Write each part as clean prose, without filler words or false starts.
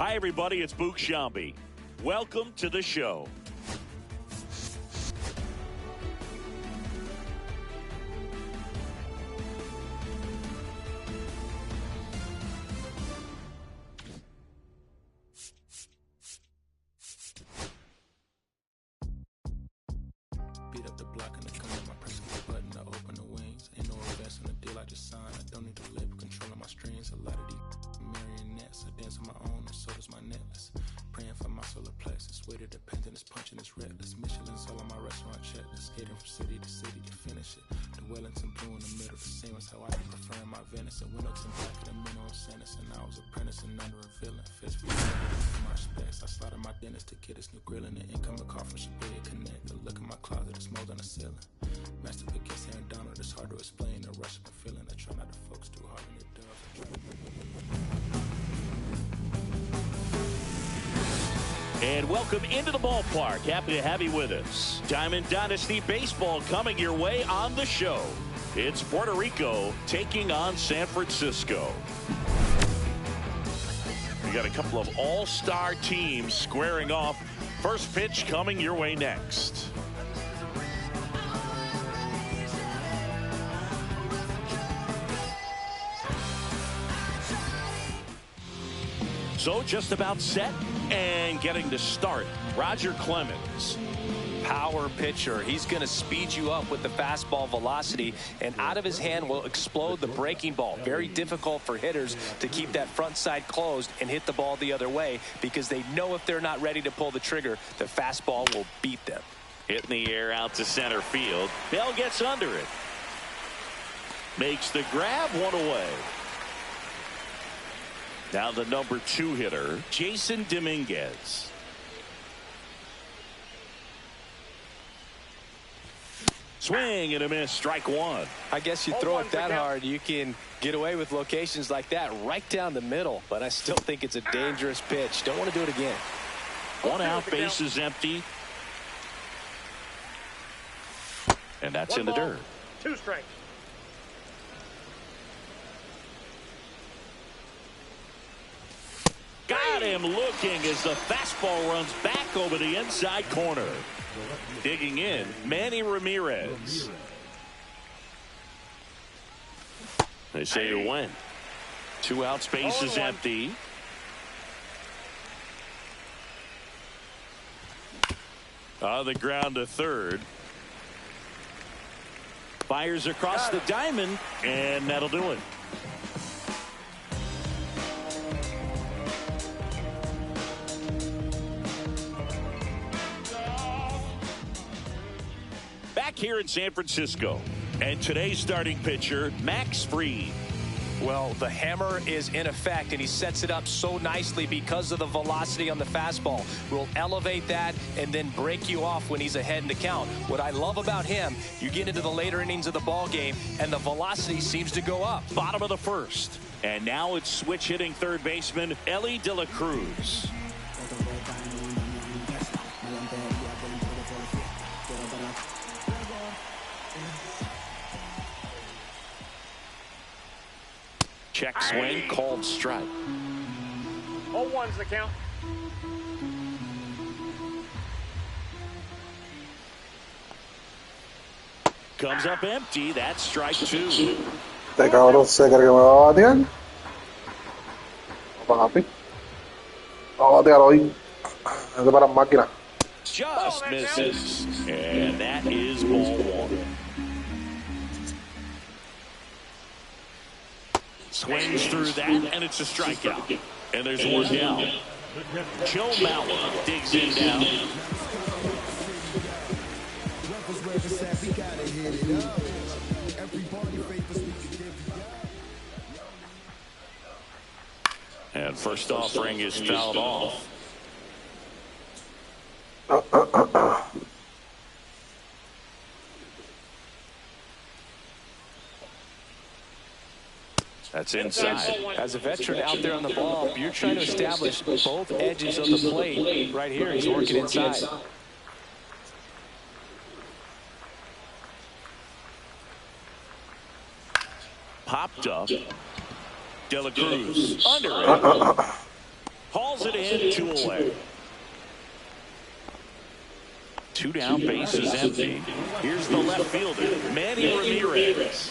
Hi, everybody. It's Book Shambi. Welcome to the show. Beat up the block and the come up, I press the button, I open the wings. Ain't no invest in the deal I just signed. I don't need to label, controlling my strings. A lot of these marionettes, I dance on my own, and so does my necklace. Praying for my solar plexus, way to dependent, it's punching, it's reckless. Michelin's all on my restaurant checklist, skating from city to city to finish it. The Wellington blue in the middle, the same as how I be preferring my venison. Wellington back in the minimum sentence, and I was apprenticing under a villain. Fish for my specs, I slotted my dentist to get this new grilling. The incoming call from Shabria Connect. The look in my closet, it's mold on the ceiling. Master pick gets Aaron Donald, it's hard to explain. The rush of a feeling, I try not to focus too hard on your dubs. And welcome into the ballpark. Happy to have you with us. Diamond Dynasty Baseball coming your way on the show. It's Puerto Rico taking on San Francisco. We got a couple of all-star teams squaring off. First pitch coming your way next. So just about set and getting to start. Roger Clemens. Power pitcher. He's going to speed you up with the fastball velocity, and out of his hand will explode the breaking ball. Very difficult for hitters to keep that front side closed and hit the ball the other way, because they know if they're not ready to pull the trigger, the fastball will beat them. Hit in the air out to center field. Bell gets under it. Makes the grab, one away. Now the number 2 hitter, Jason Dominguez. Swing and a miss, strike one. I guess you throw it that hard, you can get away with locations like that right down the middle, but I still think it's a dangerous pitch. Don't want to do it again. One out, base is empty. And that's in the dirt. 2 strikes. Got him looking as the fastball runs back over the inside corner. Digging in, Manny Ramirez. They say it went. 2 outs, base is empty. On the ground to third. Fires across the diamond, and that'll do it. Back here in San Francisco, and today's starting pitcher, Max Fried. Well, the hammer is in effect, and he sets it up so nicely because of the velocity on the fastball. Will elevate that and then break you off when he's ahead in the count. What I love about him, you get into the later innings of the ball game, and the velocity seems to go up. Bottom of the first, and now it's switch hitting third baseman Elly De La Cruz. Check swing, called strike. 0-1's the count. Comes up empty. That's strike 2. Este cabrón se cree que me va a batear. Papi. Va a batear hoy. Es para máquina. Just misses. And that is ball 1. Swings through that, and it's a strikeout. And there's one down. Joe Mauer digs in down. And first offering is fouled off. That's inside. As a veteran out there on the ball, you're trying to establish both edges of the plate. Right here, he's working inside. Popped up. De La Cruz under it. Hauls it 2 down, bases empty. Here's the left fielder, Manny Ramirez.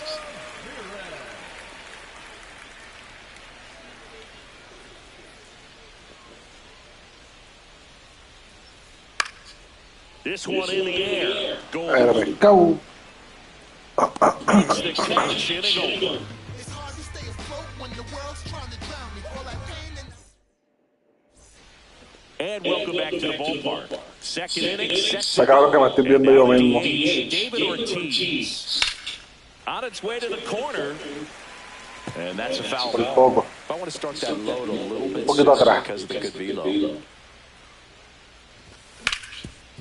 This one in the air. Goal. Go. Beats the catch, inning over. And welcome back to the ballpark. Second inning, Está cabrón que me estoy viendo yo mismo. David Ortiz. On its way to the corner. And that's a foul ball. I want to start that load a little bit poquito atrás. because of the good velo.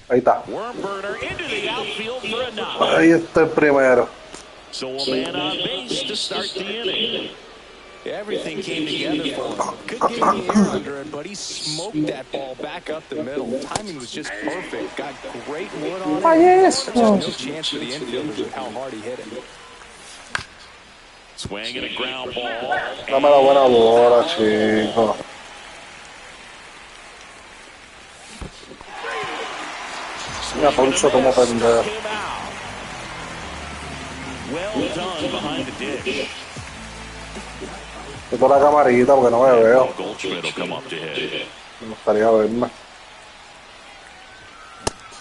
Ahí está. Worm burner into the outfield for a knock. Ahí está el primero. So a man on base to start the inning. Everything came together for him. Couldn't get any air under it, but he smoked that ball back up the middle. Timing was just perfect. Got great wood on it. Yes. There's no chance for the infielders with how hard he hit it. Swing and a ground ball. Dame la buena bola, chico. Mira, Poncho como pendejo. Well done behind the dish. Quito la camarita porque no me veo. Goldschmidt will come up to hit. Me gustaría verme.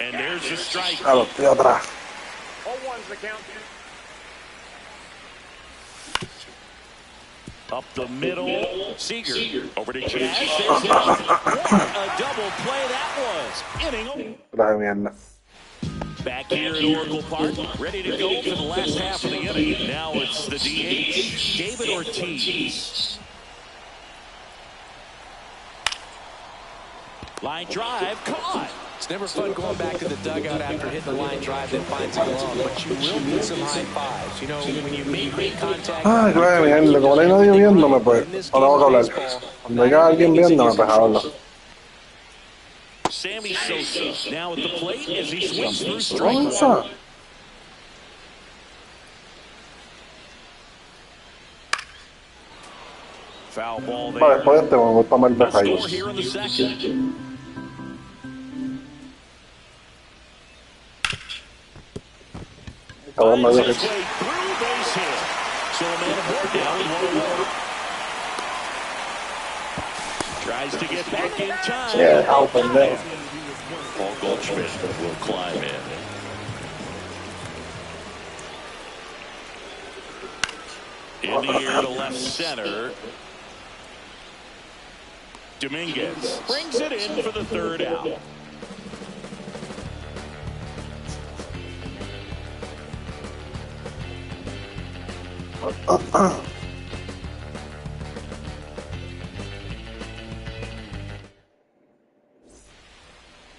And there's the strike. Ah, lo estoy atrás. 0-1's the count. Up the middle, Seager over to Jazz. What a double play that was. Inning. Gracias, mierda. Back here at Oracle Park, ready to go for the last half of the inning. Now it's the DH, David Ortiz. Line drive, caught. It's never fun going back to the dugout after hitting the line drive that finds a glove, but you will get some high fives. You know, when you make great contact... Ay, claro, mierda. Como no hay nadie viéndome, pues no tengo que hablar. Cuando haya alguien viéndome, pues hablo. Sammy Sosa now at the plate as he swings through strike one. Foul ball there. Vale, después de este me voy para Melvez ahí. Score here in the second. Finds his way through base hit. So a man aboard now with 1 away. Tries to get back in time. Yeah, help him there. Paul Goldschmidt will climb in. In the air to left center. Dominguez brings it in for the 3rd out.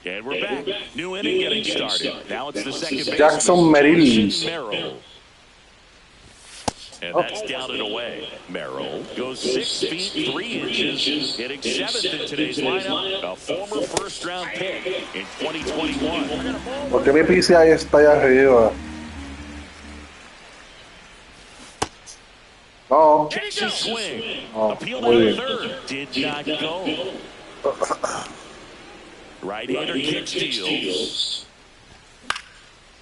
And we're back. New inning getting started. Now it's the second baseman, Jackson Merrill. Merrill. And that's down and away. Merrill goes 6 feet 3 inches, hitting 7th in today's lineup. A former first-round pick in 2021. ¿Por qué mi PCI está allá arriba? No. Catchy swing. Oh, Appeal muy to bien. third. Did not go. Right-hander kick steals.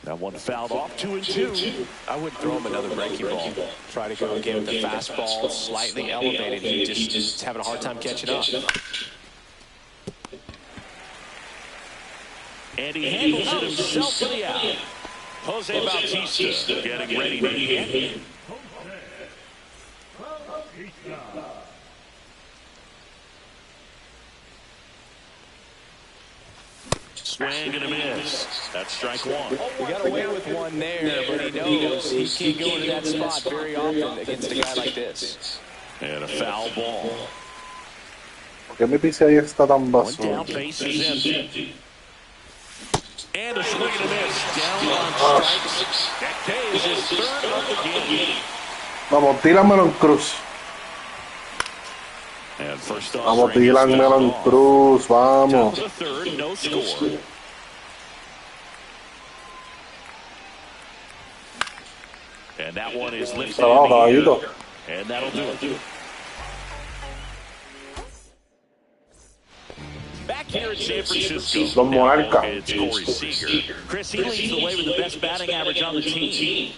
That one fouled off 2-2. I wouldn't throw him another breaking ball. Try to go again with the fastball slightly elevated. He just having a hard time catching up. And he handles it himself for the out. Jose Bautista getting ready to hit. Swing and a miss. That's strike one. We got away with one there, but he knows he can't go into that spot very often against a guy like this. And a foul ball. ¿Por qué mi PCI está tan One baso? down, base is empty. And a swing and a miss. Down on strikes. That K is his 3rd of the game. Vamos, tíramelo en cruz. And first off, Vamos, tíramelo en cruz, Top vamos. of the 3rd, no score. And that one is lifted in Trabajo, the air. caballito. And that'll do it. Back here in San Francisco, Los Monarcas. it's Corey Seager. Chris, he leads the way with the best batting average on the team.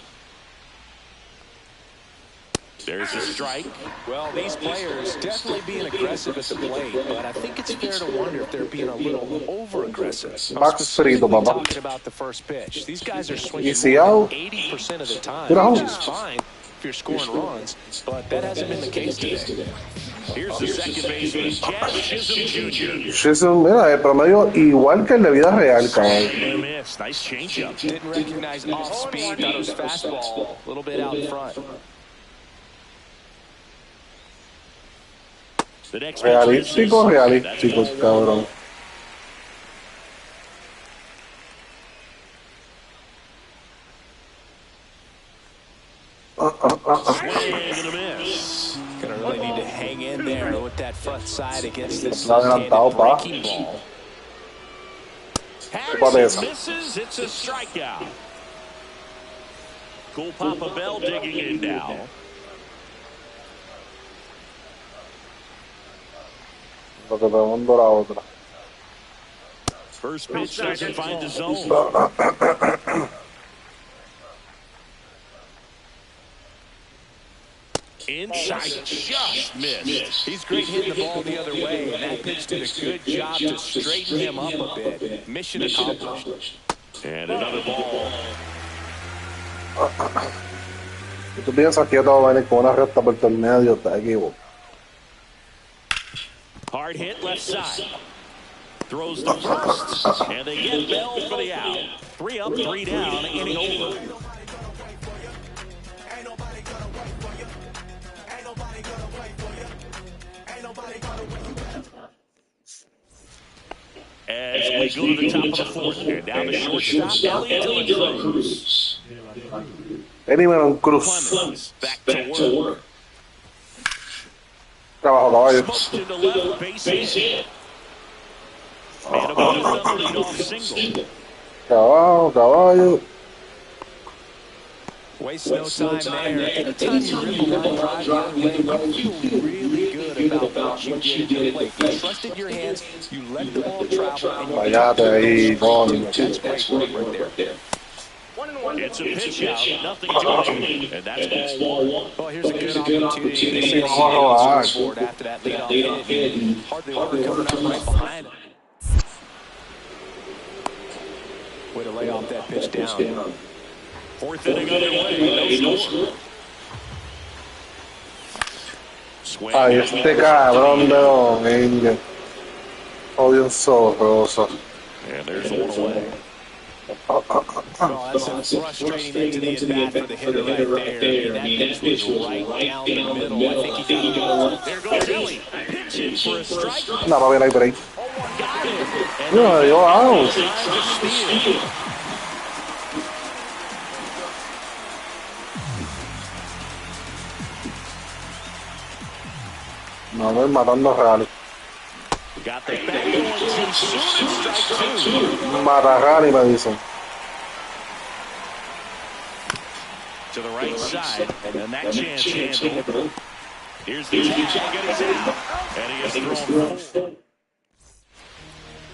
There's a strike. Well, these players definitely being aggressive at the plate, but I think it's fair to wonder if they're being a little over-aggressive. I'm specifically talking about the first pitch. These guys are swinging more than 80% of the time, which is fine if you're scoring runs, but that hasn't been the case today. Here's the second baseman, Jazz Chisholm Jr. Chisholm, mira, el promedio igual que en la vida real, cabrón. Nice changeup. Didn't recognize off speed, thought it was fastball, a little bit out in front. Realístico, cabrón. Gonna really need to hang in there with that front side against this left-handed breaking ball. Harrison misses. It's a strikeout. Cool Papa Bell digging in now. First pitch doesn't find the zone. Inside, just missed. He's great hitting the ball the other way, and that pitch did a good job to straighten him up a bit. Mission accomplished. And another ball. Si tú piensas que esto va a venir con una recta por el medio, te equivocas. Hard hit left side. Throws the first, and they get Bell for the out. 3 up, 3 down, inning over. As we go to the top of the fourth, and down the shortstop, Elliot De La Cruz. Eddie Cruz. Back to work. Trabajo, caballo. Smoked into left, base hit. And about a leadoff single. Caballo. Waste no time there. Anytime you rip a line drive the other way, you feel really good about what you did to play. You trusted your hands, you let the ball travel, and you that's great work right there. It's a pitch out, nothing doing, and that's ball one. Well, here's a good opportunity to board after that leadoff hit, and hardly ever coming up right behind him. Way to lay off that pitch down. Fourth inning underway, no score. Ay, este cabrón de domingo. Odio un zorroso. And there's one away. Well, that's a frustrating into the at-bat for the hitter right there. That pitch was right down the middle. I think he got it. There goes Ellie. Pitching for a strike. No, papi, no hay break. Got it. No, yo out. No, me matando Rally. Got the back going too soon and strike two. Mata Rally, me dicen. To the right side, and then that chance handled. Here's the tag, and he's out. And he has thrown full.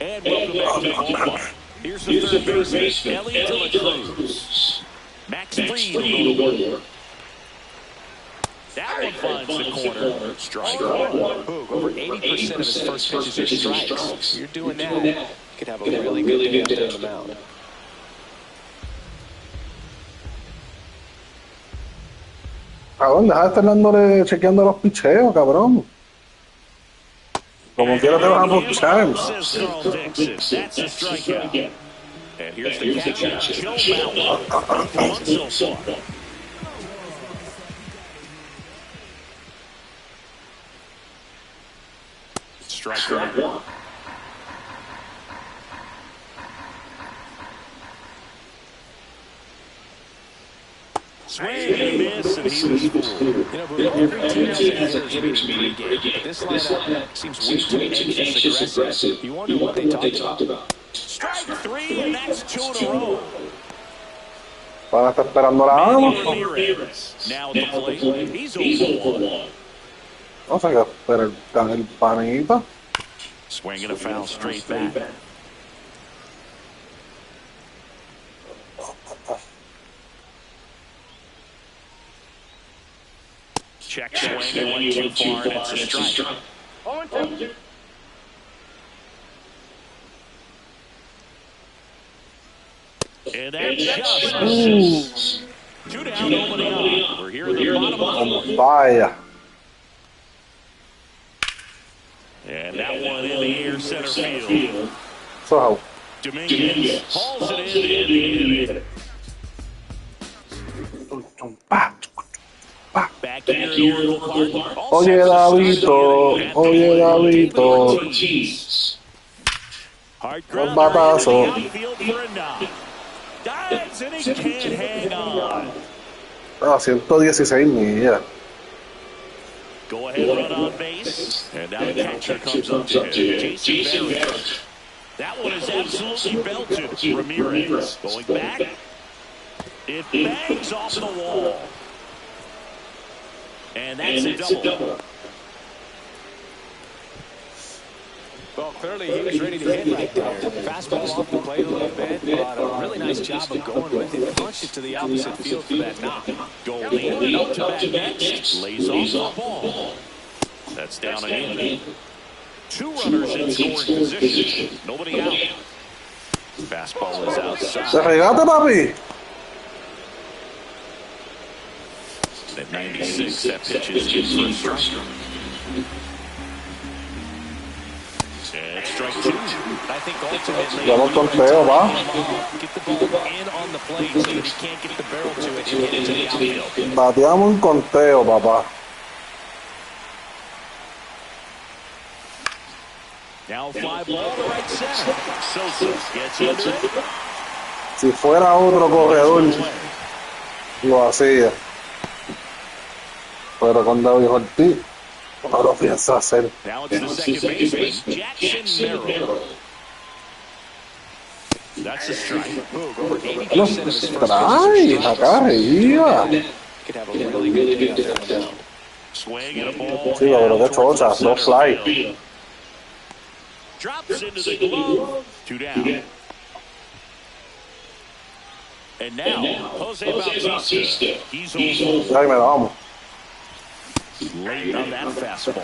And welcome back to the ballpark. Here's the third baseman, Elliot De La Cruz. Max Fried will go to work. That one finds the corner. Strike one. Boog, over 80% of his first pitches are strikes. You're doing that, you could have a really good day on the mound. Cabrón, deja de estar dándole, chequeando los picheos, cabrón. Como quiera te vas a puchar. That's a strikeout. And here's the catcher, Joe Vamo. One so far. Strike one. Swing and a miss, and he was fooled. You know, every team has a hitters meeting pregame, but this lineup seems way too anxious aggressive. You wonder what they talked about. Strike three, and that's 2 in a row. Van a estar esperando la Vamo. Now at the plate, he's over one. No sé qué espera el panita. Swinging a foul straight back. Check swing and went too far, and it's a strike. 0-2. And that just misses. 2 down, nobody on. We're here in the bottom of the fourth. Vaya. And that one in the air center field. So, Dominguez hauls it in the inning. Back here at Oracle Park. oye, Davito, oye, Davito. Hard Un ground batazo. outfield for a knock. Dives and he can't hang on. 116 millas. Go ahead, run on base. And now the catcher comes up to him. Jason Barrett. That one is absolutely belted. Ramirez going back. It bangs off the wall. And that's a double. Well, clearly he was ready to hit right there. Fastball off the plate a little bit, but a really nice job of going with it. Punched it to the opposite field for that knock. Goldie up to bat next. Lays off the ball. That's down again. 2 runners in scoring position. Nobody out. Fastball is ¿Te outside. regaste, papi? At 96, that pitch is in for a strike. And strike 2. I think ultimately Ya lo conteo, va. get the ball in on the plate so that he can't get the barrel to it and hit it to the outfield. Bateamos un conteo, papá. Now fly ball to right center. Sosa gets under it. Si fuera otro corredor, lo hacía. Pero con David Ortiz, no lo piensa hacer. Now it's the second baseman, Jackson Merrill. That's a strike. Over 80% No, of his first trae, acá arriba. could have a really good day out there now. Swing and a ball. Sí, pero qué chocha, no fly. Drops into the glove. 2 down. And now, Jose Bautista. He's over. Ahí me la vamos. Late on that fastball.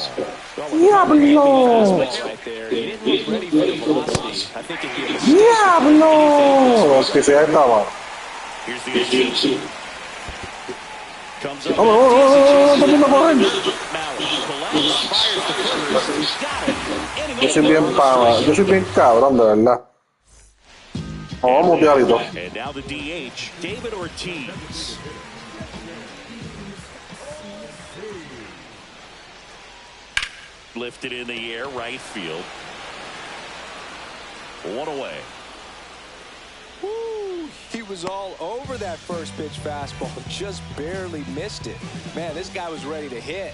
¡Diablo! Right there. He didn't look ready for the velocity. I think if he was ¡Diablo! Que se estaba. Here's the 0-2. Comes up. ¡Vamos, vamos, vamos, vamos! Yo soy bien cabrón, de verdad. Vamos, diablito. And now the DH, David Ortiz. Lifted in the air, right field. 1 away. Woo, he was all over that first pitch fastball, just barely missed it. Man, this guy was ready to hit.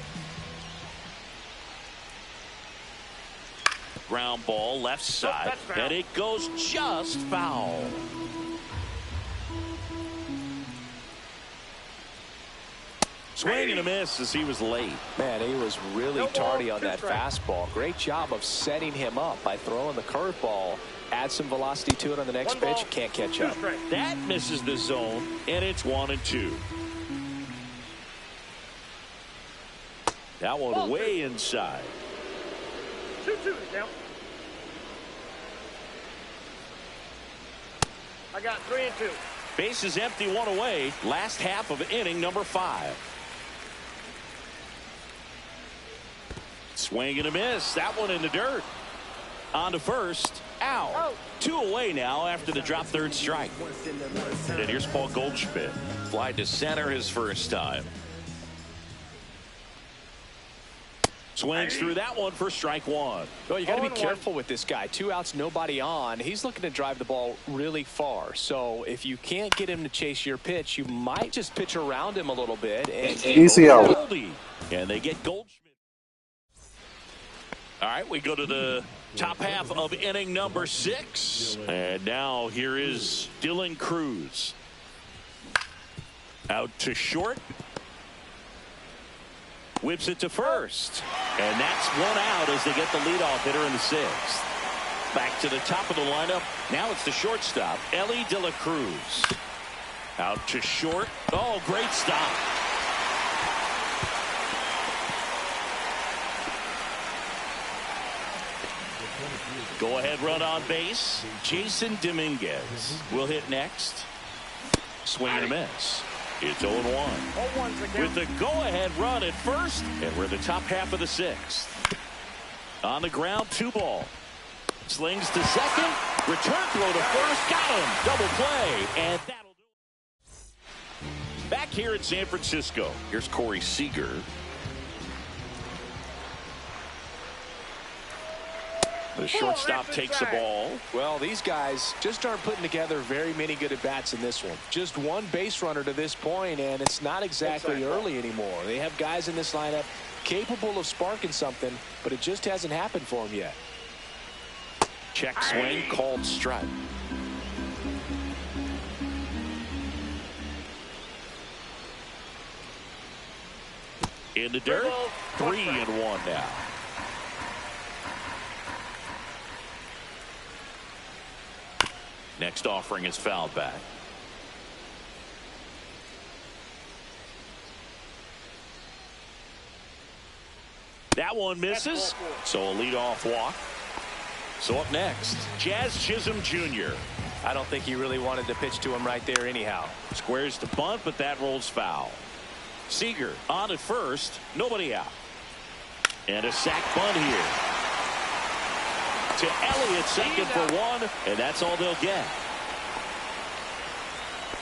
Ground ball left side, and it goes just foul. Swing and a miss as he was late. Man, he was really tardy on that fastball. Great job of setting him up by throwing the curveball. Add some velocity to it on the next pitch. Can't catch up. That misses the zone, and it's 1-2. That one way inside. 2-2 to count. I got 3-2. Base is empty, 1 away. Last half of inning number 5. Swing and a miss. That one in the dirt. On to first. Out. 2 away now after the drop third strike. And here's Paul Goldschmidt. Fly to center his first time. Swings through that one for strike 1. Well, you got to be careful with this guy. 2 outs, nobody on. He's looking to drive the ball really far. So if you can't get him to chase your pitch, you might just pitch around him a little bit. And Easy out. And they get Goldschmidt. All right, we go to the top half of inning number 6. And now here is Dylan Cruz. Out to short. Whips it to first. And that's one out as they get the leadoff hitter in the sixth. Back to the top of the lineup. Now it's the shortstop, Ellie De La Cruz. Out to short. Oh, great stop. Go ahead run on base. Jason Dominguez will hit next. Swing and a miss. It's 0-1. With the go-ahead run at first, and we're in the top half of the sixth. On the ground, 2 ball. Slings to second. Return throw to first. Got him. Double play. And that'll do it. Back here at San Francisco. Here's Corey Seager. The shortstop takes the ball. Well, these guys just aren't putting together very many good at-bats in this one. Just one base runner to this point, and it's not exactly early anymore. They have guys in this lineup capable of sparking something, but it just hasn't happened for them yet. Check swing, called strike. In the dirt, 3-1 now. Next offering is fouled back. That one misses, so a leadoff walk. So up next, Jazz Chisholm Jr. I don't think he really wanted to pitch to him right there anyhow. Squares to bunt, but that rolls foul. Seager on at first, nobody out. And a sac bunt here. To Elliott, second for one, and that's all they'll get.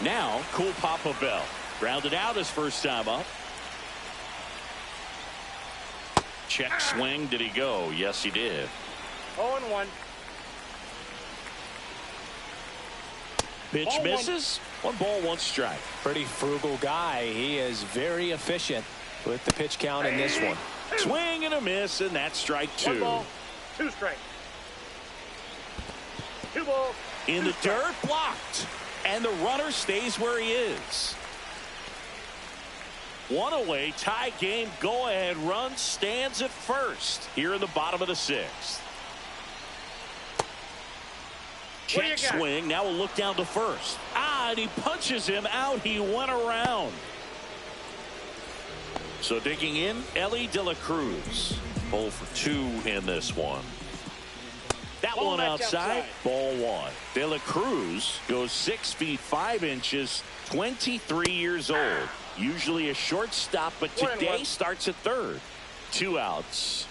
Now, Cool Papa Bell. Grounded out his first time up. Check swing. Did he go? Yes, he did. 0-1. Pitch misses. 1 ball, 1 strike. Pretty frugal guy. He is very efficient with the pitch count in this one. Swing and a miss, and that's strike 2. 1 ball, 2 strikes. 2 balls. In the dirt, blocked. And the runner stays where he is. 1 away, tie game, go-ahead run stands at first here in the bottom of the 6th. Check swing. Now we'll look down to first. And he punches him out. He went around. So digging in, Ellie De La Cruz. 0 for 2 in this one. That one outside. Ball 1. De La Cruz goes 6 feet 5 inches, 23 years old. Usually a shortstop, but today starts at third. 2 outs.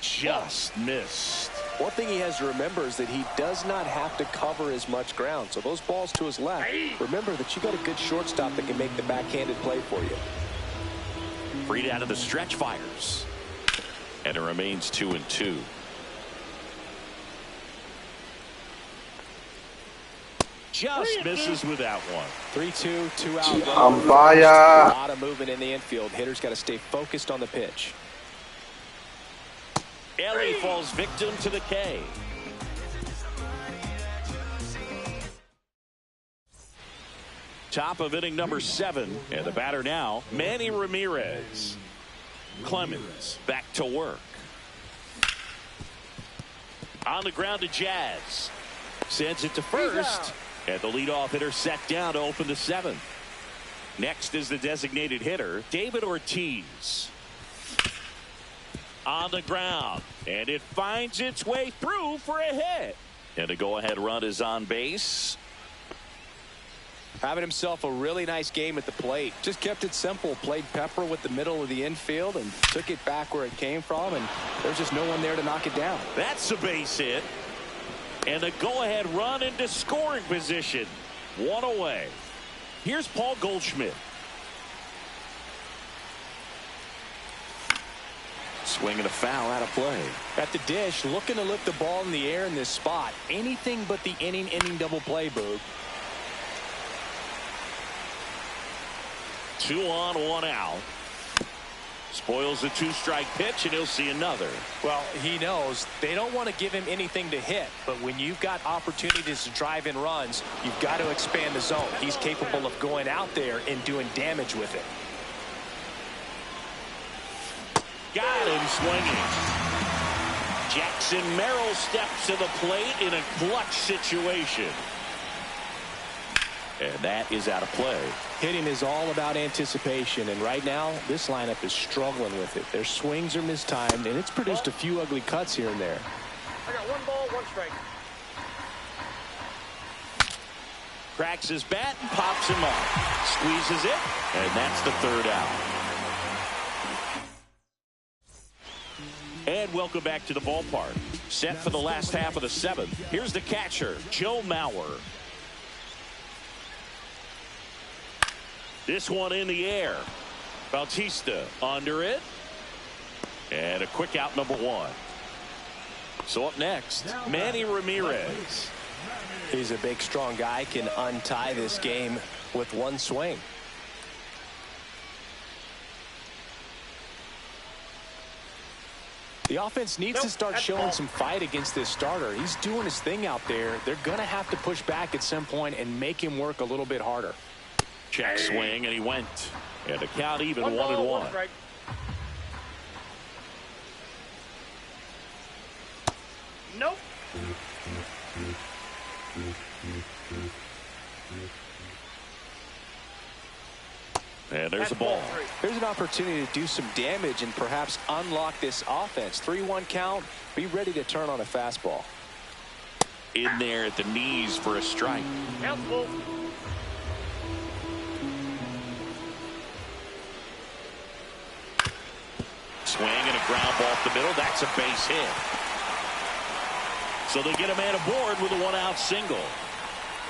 Just missed. One thing he has to remember is that he does not have to cover as much ground. So those balls to his left, remember that you got a good shortstop that can make the backhanded play for you. Freed out of the stretch fires. And it remains 2-2. Just misses with that one. 3-2, 2 out. Umpire. A lot of movement in the infield. Hitters got to stay focused on the pitch. Ellie falls victim to the K. Top of inning number 7. And the batter now, Manny Ramirez. Clemens back to work. On the ground to Jazz. Sends it to first. And the leadoff hitter set down to open the 7th. Next is the designated hitter, David Ortiz. On the ground. And it finds its way through for a hit. And a go-ahead run is on base. Having himself a really nice game at the plate. Just kept it simple. Played pepper with the middle of the infield and took it back where it came from. And there's just no one there to knock it down. That's a base hit. And a go-ahead run into scoring position. 1 away. Here's Paul Goldschmidt. Swinging a foul out of play. At the dish, looking to lift the ball in the air in this spot. Anything but the inning double play, Boog. 2 on, 1 out. Spoils the 2-strike pitch, and he'll see another. Well, he knows they don't want to give him anything to hit, but when you've got opportunities to drive in runs, you've got to expand the zone. He's capable of going out there and doing damage with it. Got him swinging. Jackson Merrill steps to the plate in a clutch situation. And that is out of play. Hitting is all about anticipation, and right now this lineup is struggling with it. Their swings are mistimed, and it's produced a few ugly cuts here and there. I got 1 ball, 1 strike. Cracks his bat and pops him off. Squeezes it, and that's the 3rd out. And welcome back to the ballpark. Set for the last half of the 7th. Here's the catcher, Joe Mauer. This one in the air. Bautista under it. And a quick out, number 1. So up next, Manny Ramirez. He's a big, strong guy, can untie this game with 1 swing. The offense needs to start showing some fight against this starter. He's doing his thing out there. They're going to have to push back at some point and make him work a little bit harder. Check swing, and he went. And the count even 1-1. Strike. Nope. And there's the ball. There's an opportunity to do some damage and perhaps unlock this offense. 3-1 count. Be ready to turn on a fastball. In there at the knees for a strike. Count full. Swing and a ground ball up the middle. That's a base hit. So they get a man aboard with a 1-out single.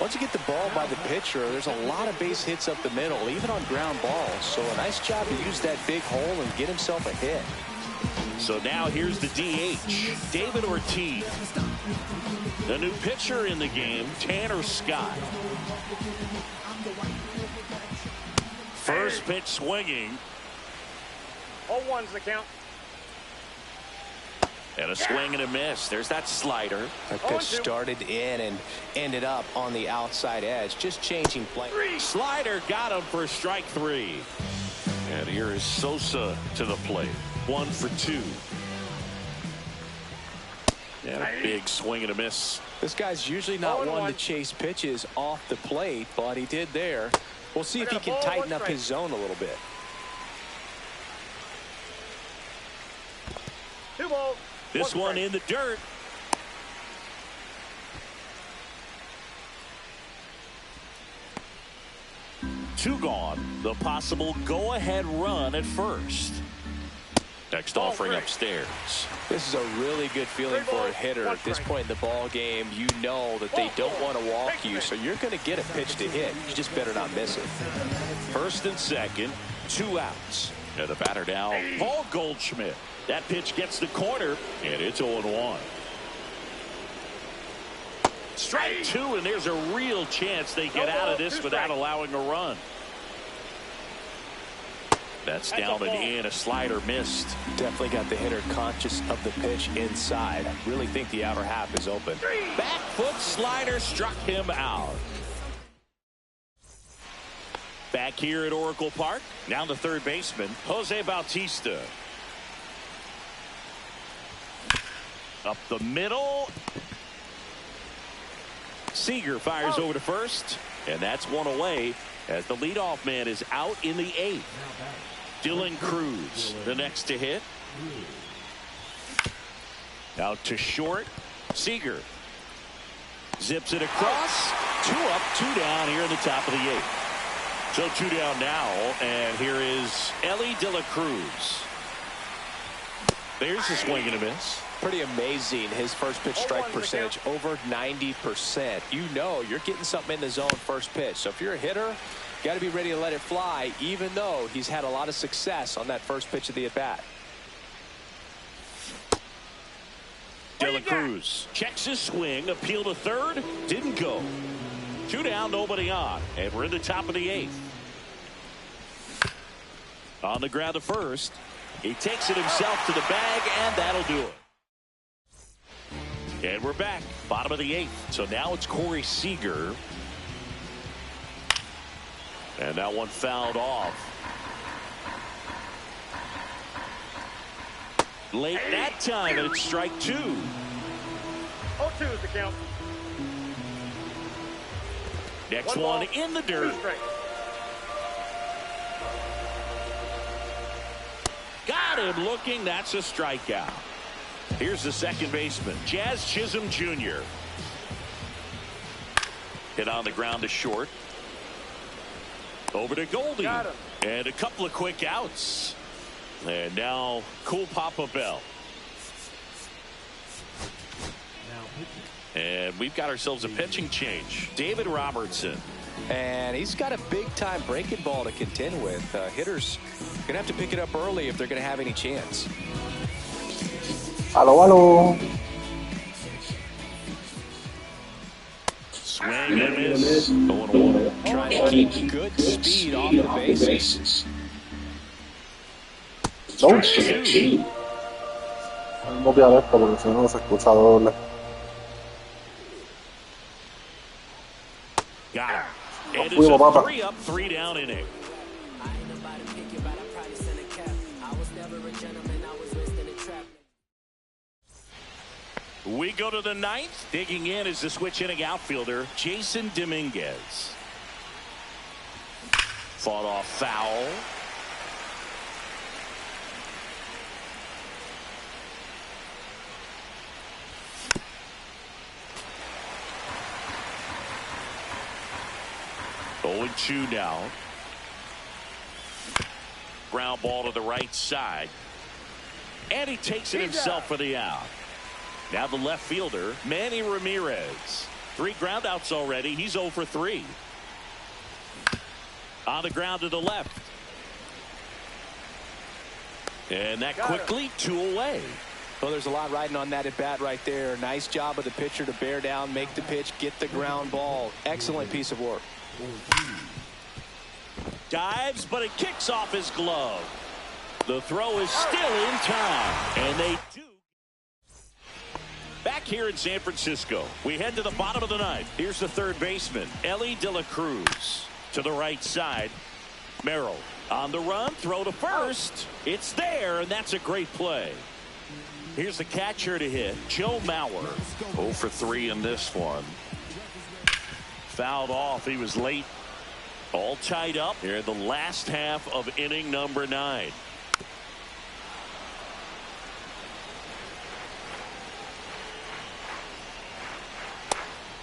Once you get the ball by the pitcher, there's a lot of base hits up the middle, even on ground balls. So a nice job to use that big hole and get himself a hit. So now here's the DH, David Ortiz. The new pitcher in the game, Tanner Scott. First pitch swinging. 0-1's the count. And a swing and a miss. There's that slider. That pitch started in and ended up on the outside edge. Just changing play. Slider got him for strike 3. And here is Sosa to the plate. 1 for 2. And a big swing and a miss. This guy's usually not one to chase pitches off the plate, but he did there. We'll see if he can tighten up his zone a little bit. 2 balls. This one in the dirt. Two gone. The possible go-ahead run at first. Next offering upstairs. This is a really good feeling for a hitter at this point in the ball game. You know that they don't want to walk you, so you're going to get a pitch to hit. You just better not miss it. First and second, 2 outs. And the batter now, Paul Goldschmidt. That pitch gets the corner, and it's 0-1. Strike 2, and there's a real chance they get out of this without allowing a run. That's down and in. A slider missed. Definitely got the hitter conscious of the pitch inside. I really think the outer half is open. Back foot slider struck him out. Back here at Oracle Park, now the third baseman, Jose Bautista. Up the middle. Seager fires over to first, and that's one away as the leadoff man is out in the 8th. Dylan Cruz, the next to hit. Out to short. Seager zips it across. 2 up, 2 down here in the top of the 8th. So 2 down now, and here is Ellie De La Cruz. There's a swing and a miss. Pretty amazing, his first pitch strike percentage over 90%. You know you're getting something in the zone first pitch. So if you're a hitter, you got to be ready to let it fly, even though he's had a lot of success on that first pitch of the at-bat. Dylan Cruz checks his swing, appeal to third, didn't go. 2 down, nobody on, and we're in the top of the 8th. On the ground to first, he takes it himself to the bag, and that'll do it. And we're back, bottom of the 8th. So now it's Corey Seager. And that one fouled off. Late that time, and it's strike 2. 0-2 is the count. Next One one ball, in the 2 dirt. strikes. Got him looking. That's a strikeout. Here's the second baseman, Jazz Chisholm Jr. Hit on the ground to short. Over to Goldie. Got him. And a couple of quick outs. And now Cool Papa Bell. And we've got ourselves a pitching change. David Robertson. And he's got a big-time breaking ball to contend with. Hitters going to have to pick it up early if they're going to have any chance. Aló, aló. Swing and a miss. 0-1. Trying to keep good speed off the bases. No. No voy a ver esto porque si no se escucha doble. Got him. And it's Fuimos, a papa. 3 up, 3 down inning. We go to the 9th. Digging in is the switch hitting outfielder, Jason Dominguez. Fought off foul. Oh, 2 now. Ground ball to the right side. And he takes it himself for the out. Now the left fielder, Manny Ramirez. 3 groundouts already. He's 0 for 3. On the ground to the left. And that quickly 2 away. Well, there's a lot riding on that at bat right there. Nice job of the pitcher to bear down, make the pitch, get the ground ball. Excellent piece of work. Dives, but it kicks off his glove. The throw is still in time. And they do. Back here in San Francisco, we head to the bottom of the 9th. Here's the third baseman, Ellie De La Cruz. To the right side, Merrill on the run, throw to first. It's there, and that's a great play. Here's the catcher to hit, Joe Mauer. 0 for 3 in this one. Fouled off. He was late. All tied up here in the last half of inning number 9.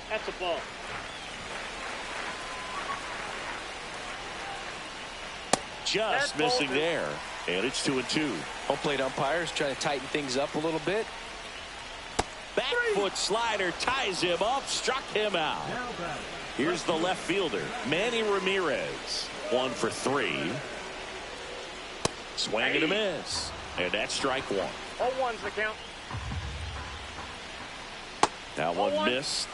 That's a ball. Just missing there. And it's 2-2. Home plate umpires trying to tighten things up a little bit. Back foot slider ties him up, struck him out. Here's the left fielder, Manny Ramirez. 1 for 3. Swing and a miss. And that's strike 1. 0-1's the count. That one missed.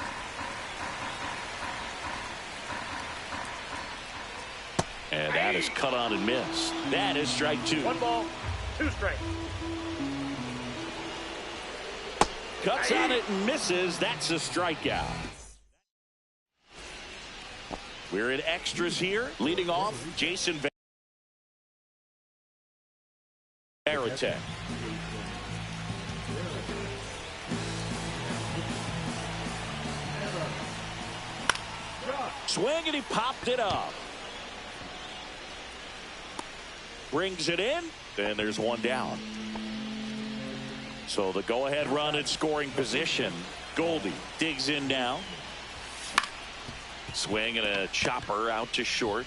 And that is cut on and missed. That is strike 2. 1 ball, 2 strikes. Cuts on it and misses. That's a strikeout. We're in extras here. Leading off, Jason Varitek. Swing and he popped it up. Brings it in. And there's 1 down. So the go-ahead run in scoring position. Goldie digs in now. Swing and a chopper out to short.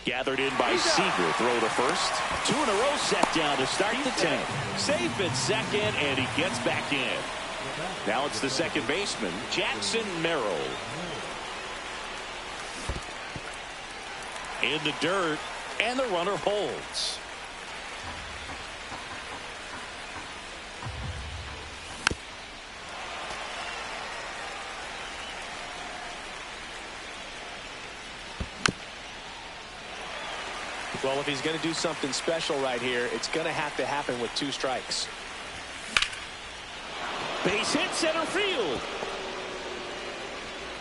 Gathered in by Seager. Throw to first. 2 in a row set down to start the 10th. Safe at second, and he gets back in. Now it's the second baseman, Jackson Merrill. In the dirt, and the runner holds. Well, if he's going to do something special right here, it's going to have to happen with 2 strikes. Base hit center field.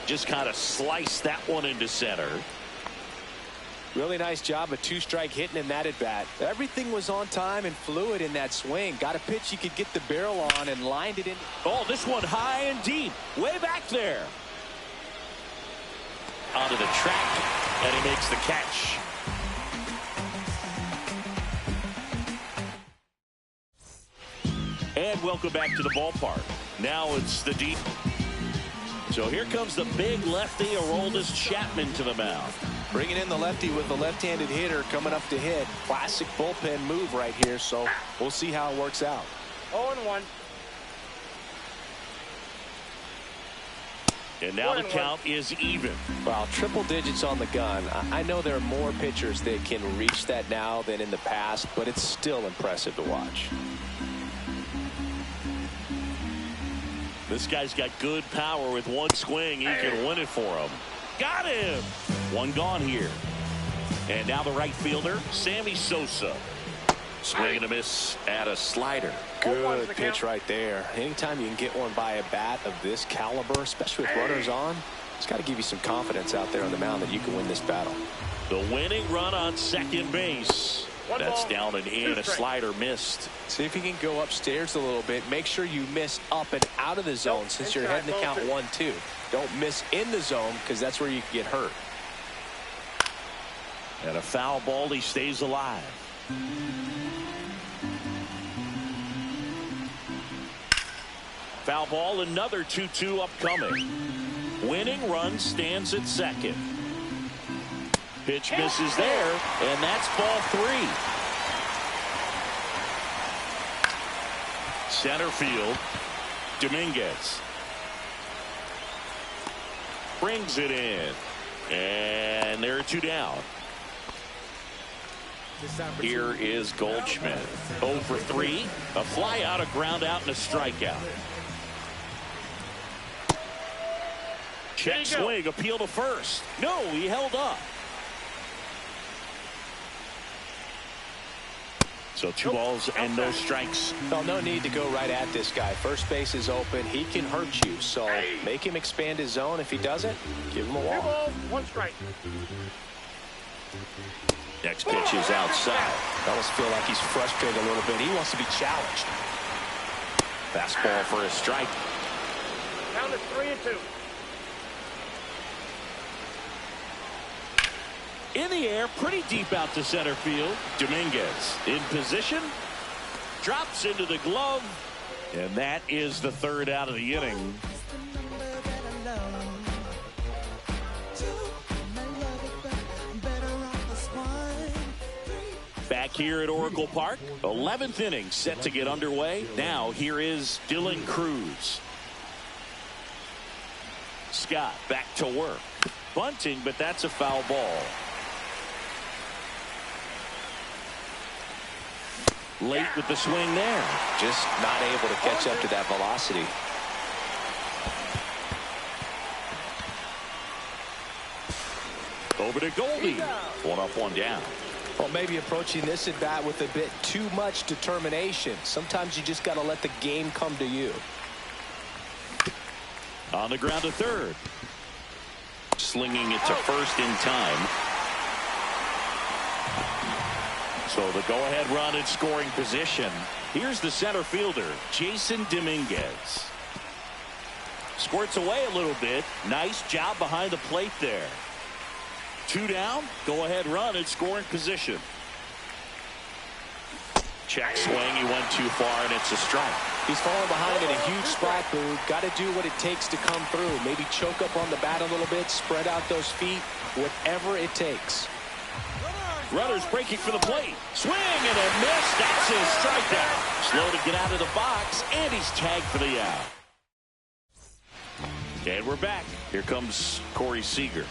Just kind of sliced that one into center. Really nice job of two-strike hitting in that at-bat. Everything was on time and fluid in that swing. Got a pitch you could get the barrel on and lined it in. Oh, this one high and deep. Way back there. Onto the track, and he makes the catch. And welcome back to the ballpark. Now it's the deep. So here comes the big lefty, Aroldis Chapman, to the mound. Bringing in the lefty with the left-handed hitter coming up to hit. Classic bullpen move right here, so we'll see how it works out. 0-1. And now the count is even. Well, triple digits on the gun. I know there are more pitchers that can reach that now than in the past, but it's still impressive to watch. This guy's got good power. With one swing, he can win it for him. Got him. One gone here. And now the right fielder, Sammy Sosa. Swing and a miss at a slider. Good pitch right there. Anytime you can get one by a bat of this caliber, especially with runners on, it's got to give you some confidence out there on the mound that you can win this battle. The winning run on second base. That's down and in. A slider missed. See if you can go upstairs a little bit. Make sure you miss up and out of the zone since you're heading to count 1-2. Don't miss in the zone because that's where you can get hurt. And a foul ball. He stays alive. Foul ball. Another 2-2 upcoming. Winning run stands at second. Pitch misses there, and that's ball 3. Center field, Dominguez brings it in, and there are 2 down. Here is Goldschmidt. 0 for 3, a fly out, a ground out, and a strikeout. Check swing, appeal to first. No, he held up. So 2 balls and no strikes. Well, no need to go right at this guy. First base is open. He can hurt you. So make him expand his zone. If he doesn't, give him a walk. 2 balls, 1 strike. Next pitch is outside. I almost feel like he's frustrated a little bit. He wants to be challenged. Fastball for a strike. Count is 3-2. In the air, pretty deep out to center field. Dominguez in position. Drops into the glove. And that is the 3rd out of the inning. Back here at Oracle Park. 11th inning set to get underway. Now here is Dylan Cruz. Scott back to work. Bunting, but that's a foul ball. Late with the swing there. Just not able to catch up to that velocity. Over to Goldie. 1 up, 1 down. Well, maybe approaching this at bat with a bit too much determination. Sometimes you just got to let the game come to you. On the ground to third. Slinging it to first in time. So the go-ahead run in scoring position. Here's the center fielder, Jason Dominguez. Squirts away a little bit. Nice job behind the plate there. 2 down. Go-ahead run in scoring position. Check swing. He went too far, and it's a strike. He's falling behind in a huge spot, Boo. Got to do what it takes to come through. Maybe choke up on the bat a little bit, spread out those feet, whatever it takes. Runners breaking for the plate. Swing and a miss. That's his strikeout. Slow to get out of the box, and he's tagged for the out. And we're back. Here comes Corey Seager.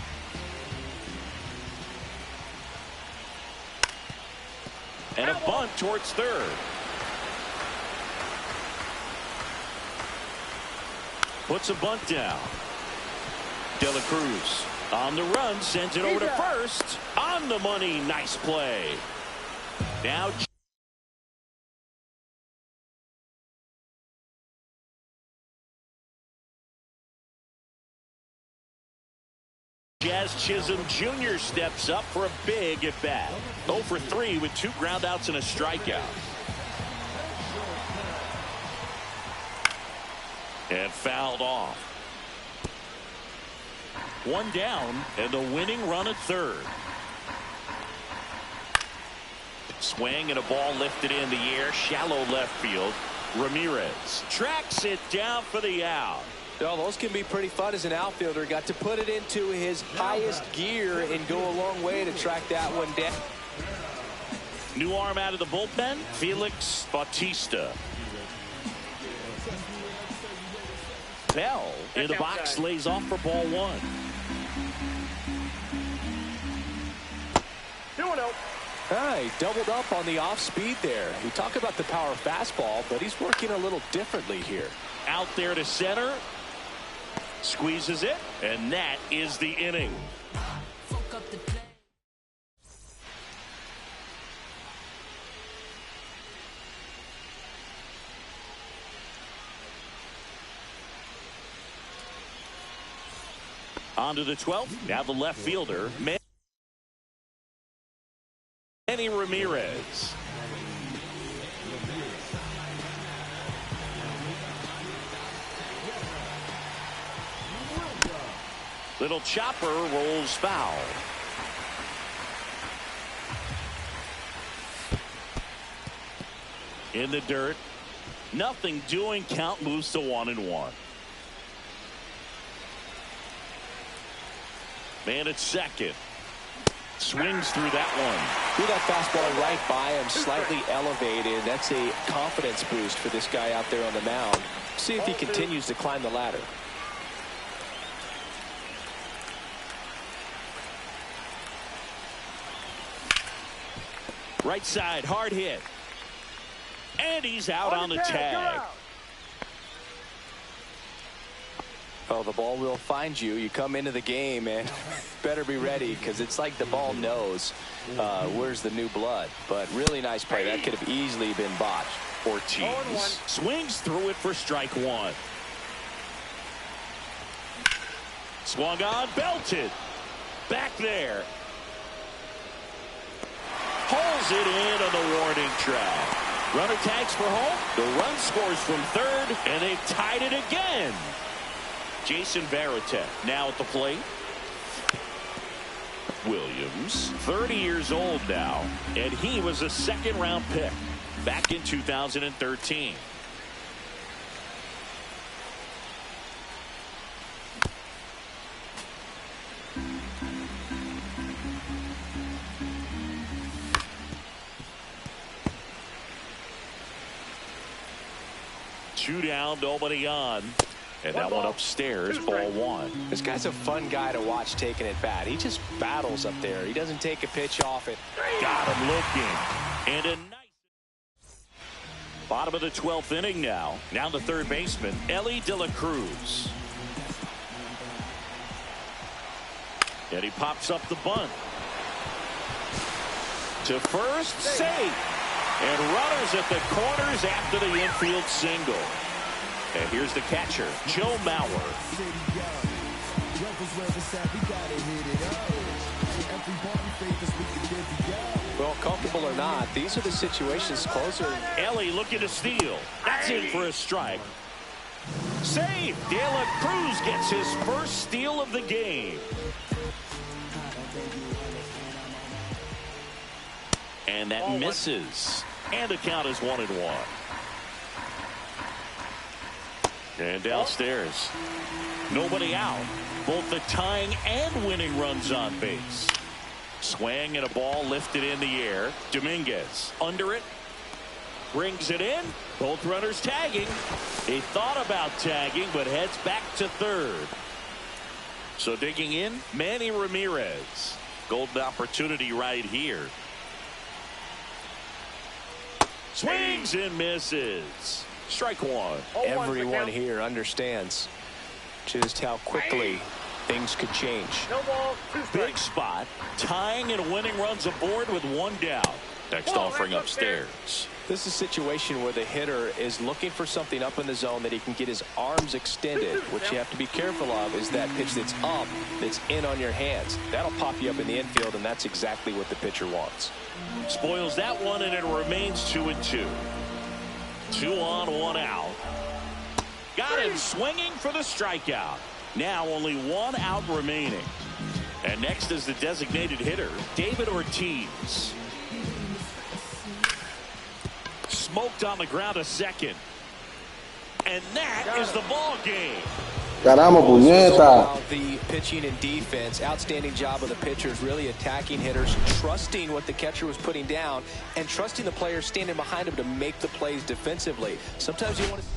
And a bunt towards third. Puts a bunt down. De La Cruz on the run, sends it over to first. On the money, nice play. Now as Chisholm Jr. steps up for a big at bat. 0 for 3 with 2 groundouts and a strikeout. And fouled off. 1 down and the winning run at third. Swing and a ball lifted in the air, shallow left field. Ramirez tracks it down for the out. Well, those can be pretty fun as an outfielder. Got to put it into his highest gear and go a long way to track that one down. New arm out of the bullpen, Felix Bautista. Bell in the box lays off for ball 1. 2-0. He doubled up on the off speed there. We talk about the power fastball, but he's working a little differently here. Out there to center. Squeezes it, and that is the inning. On to the 12th. Now the left fielder, Manny Ramirez. Little chopper rolls foul. In the dirt. Nothing doing. Count moves to 1-1. Man at second. Swings through that one. Threw that fastball right by him, slightly elevated. That's a confidence boost for this guy out there on the mound. See if he continues to climb the ladder. Right side, hard hit. And he's out on the tag. Oh, the ball will find you. You come into the game and better be ready, because it's like the ball knows where's the new blood. But really nice play. That could have easily been botched. Ortiz swings through it for strike 1. Swung on, belted. Back there. Pulls it in on the warning track. Runner tags for home. The run scores from third, and they've tied it again. Jason Varitek now at the plate. Williams, 30 years old now, and he was a second-round pick back in 2013. Two down, nobody on. And that one upstairs, ball 1. This guy's a fun guy to watch taking at bat. He just battles up there. He doesn't take a pitch off it. Got him looking. And a nice. Bottom of the 12th inning now. Now the third baseman, Ellie De La Cruz. And he pops up the bunt. To first, safe. And runners at the corners after the infield single. And here's the catcher, Joe Mauer. Well, comfortable or not, these are the situations closer. Ellie looking to steal. That's in for a strike. Save. De La Cruz gets his first steal of the game. And that misses. And the count is 1-1. And downstairs, nobody out. Both the tying and winning runs on base. Swing and a ball lifted in the air. Dominguez under it. Brings it in. Both runners tagging. He thought about tagging, but heads back to third. So digging in, Manny Ramirez. Golden opportunity right here. Swings and misses. Strike 1. Everyone here understands just how quickly things could change. No ball, 2 strikes. Big spot. Tying and winning runs aboard with 1 down. Next offering upstairs. This is a situation where the hitter is looking for something up in the zone that he can get his arms extended. What you have to be careful of is that pitch that's up, that's in on your hands. That'll pop you up in the infield, and that's exactly what the pitcher wants. Spoils that one, and it remains 2-2. 2 on, 1 out. Got him swinging for the strikeout. Now only 1 out remaining. And next is the designated hitter, David Ortiz. Smoked on the ground a second. And that is the ball game. Caramba, puñeta. The pitching and defense, outstanding job of the pitchers, really attacking hitters, trusting what the catcher was putting down, and trusting the players standing behind him to make the plays defensively. Sometimes you want to